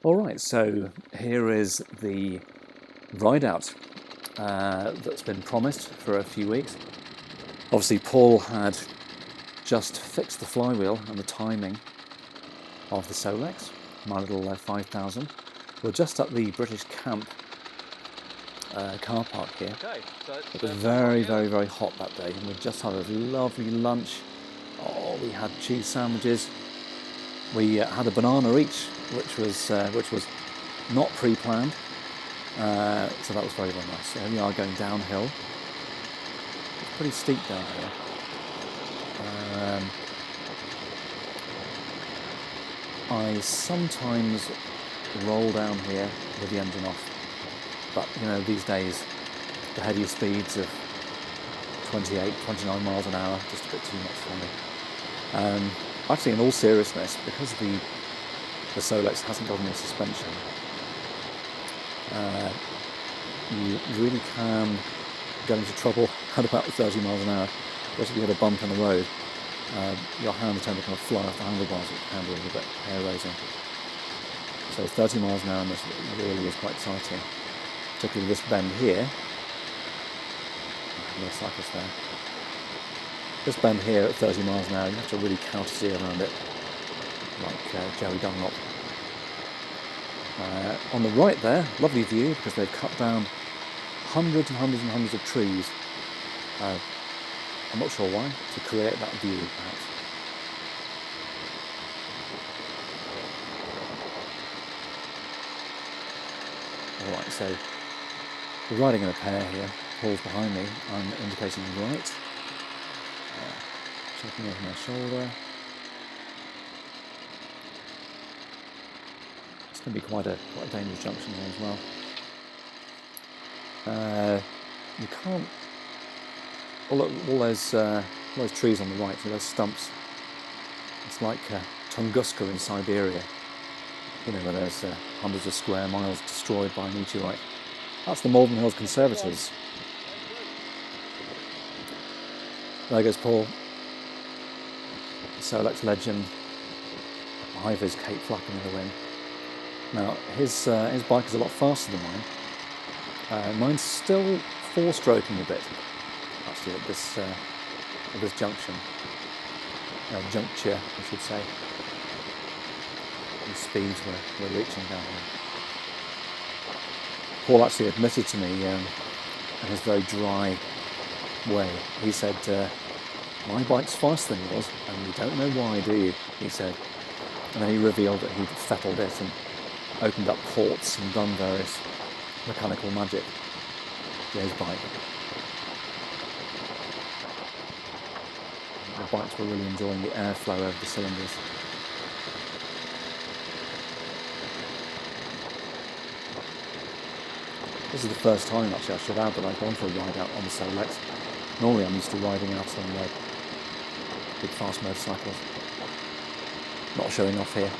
Alright, so here is the rideout that's been promised for a few weeks. Obviously Paul had just fixed the flywheel and the timing of the Solex, my little 5000. We're just at the British Camp car park here. Okay, so it was very hot that day, and we just had a lovely lunch. Oh, we had cheese sandwiches. We had a banana each, which was not pre-planned, so that was very nice. Here we are going downhill. It's pretty steep down here. I sometimes roll down here with the engine off, but you know, these days the headier speeds of 28, 29 miles an hour, just a bit too much for me. Actually, in all seriousness, because the Solex hasn't got any suspension, you really can get into trouble at about 30 miles an hour. Especially if you hit a bump in the road, your hand tend to kind of fly off the handlebars, which can be a little bit hair-raising. So 30 miles an hour in this really is quite exciting, particularly this bend here. No cyclist there. This bend here at 30 miles an hour, you have to really counter-steer around it, like Jerry Dunlop. On the right there, lovely view, because they've cut down hundreds and hundreds of trees. I'm not sure why, to create that view, perhaps. Alright, so we're riding in a pair here. Paul's behind me, I'm indicating right. Checking over my shoulder. It's going to be quite a dangerous junction here as well. You can't. All those trees on the right, those stumps. It's like Tunguska in Siberia. You know, where there's hundreds of square miles destroyed by a meteorite. That's the Malvern Hills Conservators. There goes Paul. Solex Legend, behind his cape flapping in the wind. Now his bike is a lot faster than mine. Mine's still four-stroking a bit, actually, at this juncture, I should say. The speeds we're reaching down here. Paul actually admitted to me in his very dry way. He said, "My bike's faster than yours, and you don't know why, do you?" he said. And then he revealed that he'd fettled it and opened up ports and done various mechanical magic to his bike. The bikes were really enjoying the airflow over the cylinders. This is the first time, actually, I should add, that I've gone for a ride out on the Solex. Normally I'm used to riding out on big fast motorcycles. Not showing off here.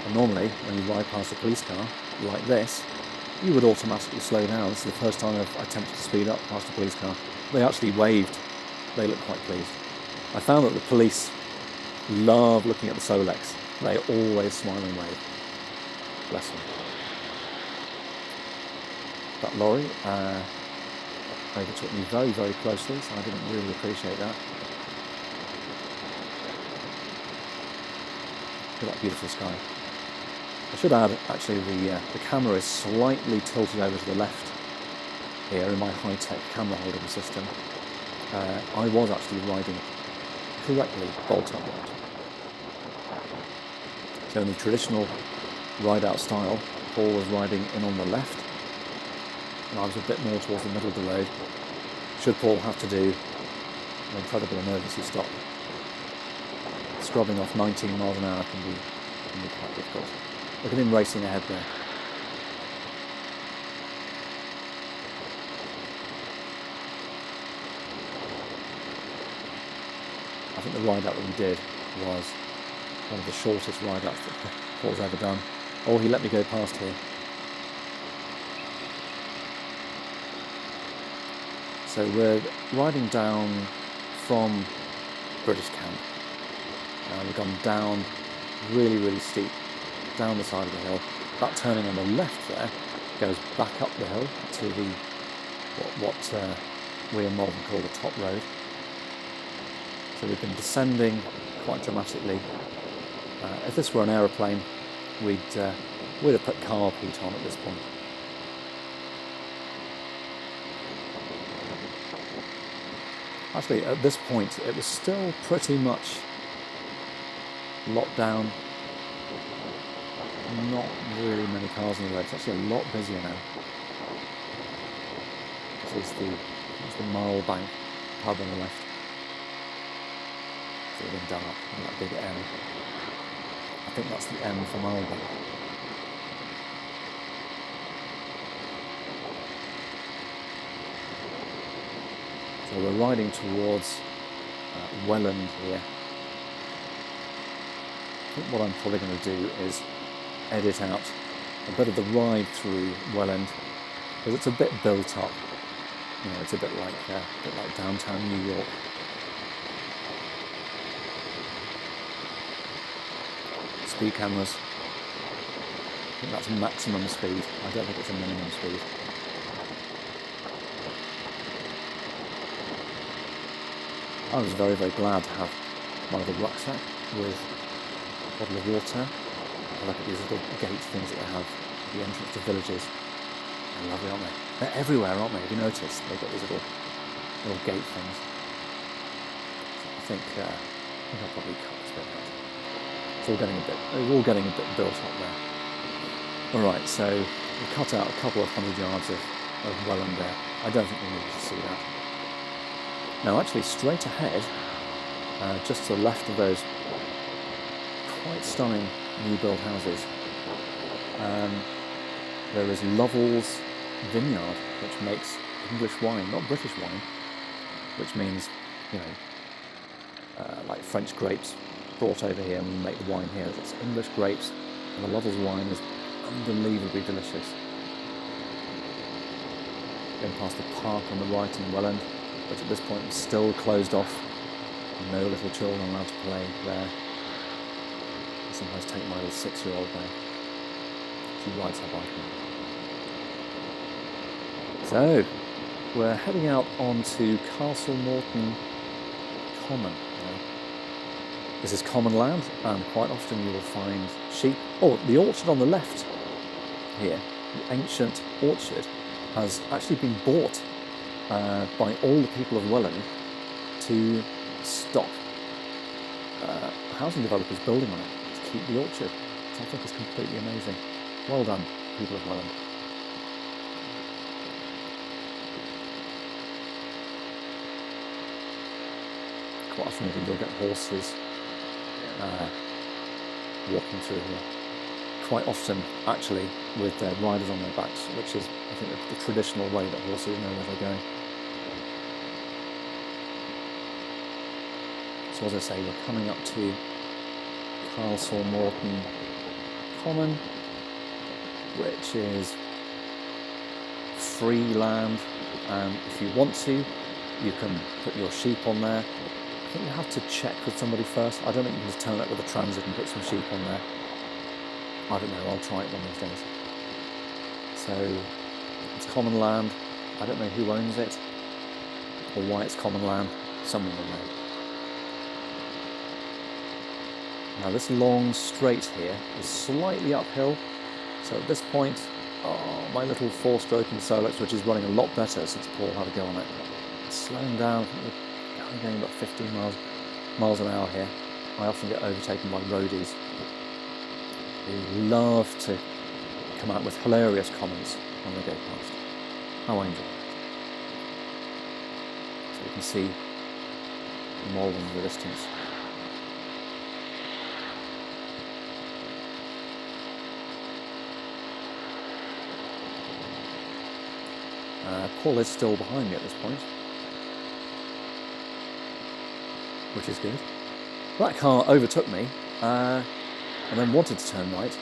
And normally, when you ride past a police car like this, you would automatically slow down. This is the first time I've attempted to speed up past a police car. They actually waved. They looked quite pleased. I found that the police love looking at the Solex. They always smile and wave. Bless them. That lorry overtook me very closely, so I didn't really appreciate that. Look at that beautiful sky. I should add, actually, the camera is slightly tilted over to the left here in my high-tech camera holding system. I was actually riding correctly bolt upright. So in the traditional ride-out style, Paul was riding in on the left, and I was a bit more towards the middle of the road, should Paul have to do an incredible emergency stop. Scrubbing off 19 miles an hour can be quite difficult. Look at him racing ahead there. I think the ride-out that we did was one of the shortest ride-outs that Paul's ever done. Oh, he let me go past here. So we're riding down from British Camp. We've gone down really steep down the side of the hill. That turning on the left there goes back up the hill to the what we in Malvern call the top road. So we've been descending quite dramatically. If this were an aeroplane, we'd have put carb heat on at this point. Actually, at this point, it was still pretty much locked down. Not really many cars on the road. It's actually a lot busier now. This is the Malvern pub on the left. It's all been done up in that big M. I think that's the M for Malvern. So we're riding towards Welland here. I think what I'm probably going to do is edit out a bit of the ride through Welland, because it's a bit built up. You know, it's a bit like downtown New York. Speed cameras. I think that's maximum speed. I don't think it's a minimum speed. I was very, very glad to have my little rucksack with a bottle of water. I look at these little gate things that they have at the entrance to villages. They're lovely, aren't they? They're everywhere, aren't they? Have you noticed? They've got these little gate things. I think I'll probably cut this bit out. It's all getting a bit built up there. Alright, so we cut out a couple of 100 yards of Welland there. I don't think we need to see that. Now actually straight ahead, just to the left of those quite stunning new build houses, there is Lovell's vineyard, which makes English wine, not British wine, which means, you know, like French grapes brought over here and we make the wine here. It's English grapes, and the Lovell's wine is unbelievably delicious. Going past the park on the right in Welland, which at this point is still closed off. No little children allowed to play there. I sometimes take my little 6-year-old there. She rides her bike now. So, we're heading out onto Castlemorton Common. This is common land, and quite often you will find sheep. Oh, the orchard on the left here, the ancient orchard, has actually been bought by all the people of Welland to stop housing developers building on it, to keep the orchard, which I think is completely amazing. Well done, people of Welland. Quite often you'll get horses walking through here. Quite often, actually, with their riders on their backs, which is, I think, the traditional way that horses know where they're going. So as I say, we're coming up to Castlemorton Common, which is free land, and if you want to, you can put your sheep on there. I think you have to check with somebody first. I don't think you can just turn up with a transit and put some sheep on there. I don't know, I'll try it one of these days. So, it's common land. I don't know who owns it, or why it's common land. Someone will know. Now this long straight here is slightly uphill, so at this point, my little 4-stroking Solex, which is running a lot better since Paul had a go on it, it's slowing down. I'm going about 15 miles an hour here. I often get overtaken by roadies who love to come out with hilarious comments when they go past. Oh, I enjoy it. So you can see Malvern in the distance. Paul is still behind me at this point, which is good. That car overtook me and then wanted to turn right,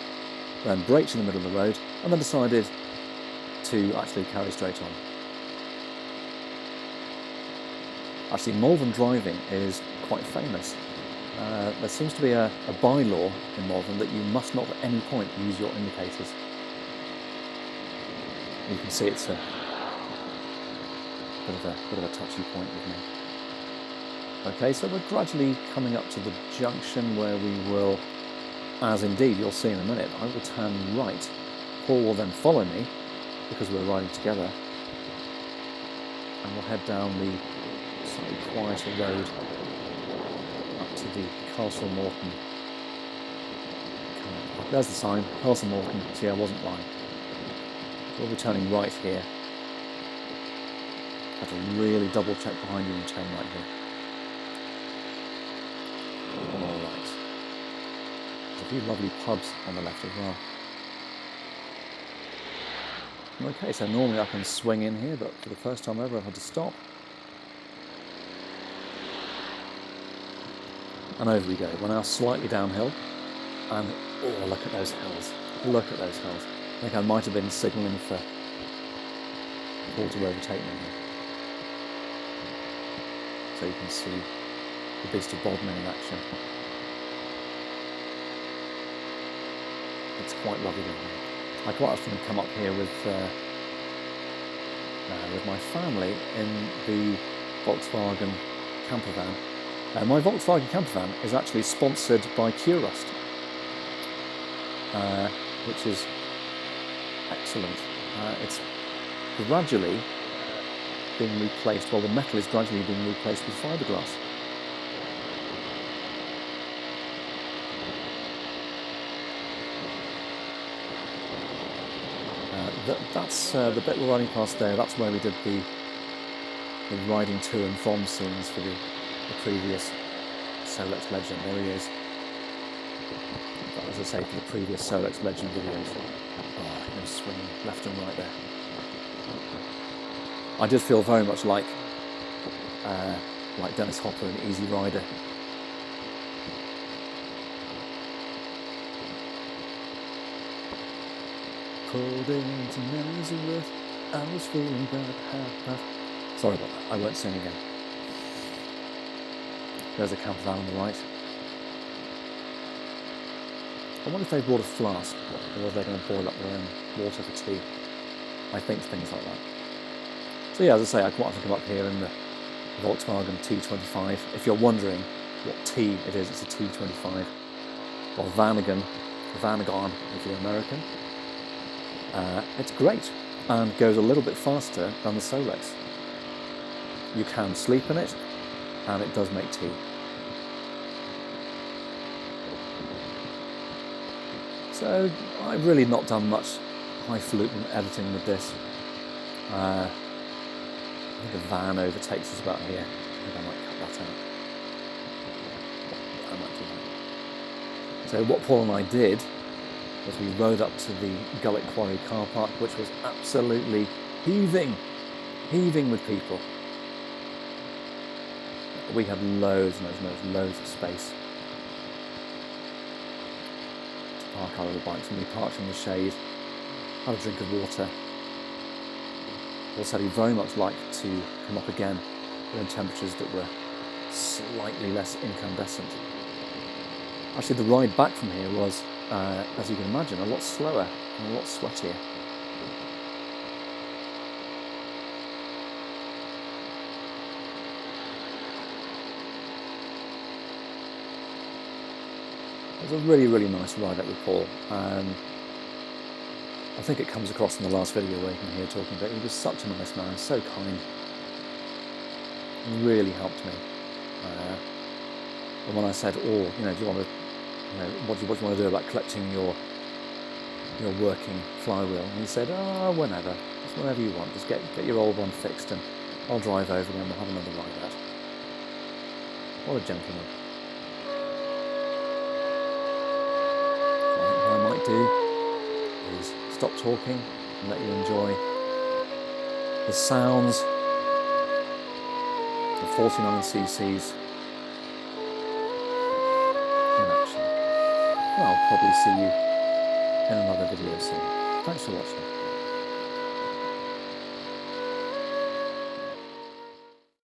then braked in the middle of the road, and then decided to actually carry straight on. Actually, Malvern driving is quite famous. there seems to be a bylaw in Malvern that you must not at any point use your indicators. You can see it's a bit of a touchy point with me. Okay, so we're gradually coming up to the junction where we will, as indeed you'll see in a minute, I will turn right. Paul will then follow me because we're riding together, and we'll head down the slightly quieter road up to the Castlemorton. There's the sign, Castlemorton. See, I wasn't lying. We'll be turning right here. Have to really double check behind you and turn right here. All right. There's a few lovely pubs on the left as well. Okay, so normally I can swing in here, but for the first time ever I've had to stop. And over we go. We're now slightly downhill, and oh, look at those hills. Look at those hills. I think I might have been signalling for Paul to overtake me here. So you can see the beast of Bodmin in action. It's quite lovely down here. I quite often come up here with my family in the Volkswagen camper van. My Volkswagen camper van is actually sponsored by Curust, which is excellent. It's gradually being replaced, well, the metal is gradually being replaced with fiberglass. That's the bit we're running past there. That's where we did the riding to and from scenes for the previous Solex Legend. There he is. As I say, for the previous Solex Legend videos. Oh, him swinging left and right there. I did feel very much like Dennis Hopper in Easy Rider. Pulled into Nazareth, I was feeling bad. Sorry about that, I won't sing again. There's a camper van on the right. I wonder if they brought a flask, or whether they're going to boil up their own water for tea. I think things like that. So yeah, as I say, I quite often come up here in the Volkswagen T25. If you're wondering what T it is, it's a T25. Or Vanagon if you're American. It's great and goes a little bit faster than the Solex. You can sleep in it, and it does make tea. So I've really not done much highfalutin editing with this. I think a van overtakes us about here. I think I might cut that out. I might do that. So what Paul and I did was we rode up to the Gullet Quarry car park, which was absolutely heaving with people. We had loads of space to park our little bikes, and we parked in the shade, had a drink of water. Paul said he'd very much like to come up again in temperatures that were slightly less incandescent. Actually, the ride back from here was, as you can imagine, a lot slower and a lot sweatier. It was a really, really nice ride out with Paul. I think it comes across in the last video where you can hear talking about it. He was such a nice man, so kind. He really helped me. And when I said, do you want to, what do you want to do about collecting your working flywheel? And he said, whenever. Just whenever you want. Just get your old one fixed and I'll drive over and we'll have another ride out. What a gentleman. What I might do is stop talking and let you enjoy the sounds of 49cc's in action. And I'll probably see you in another video soon. Thanks for watching.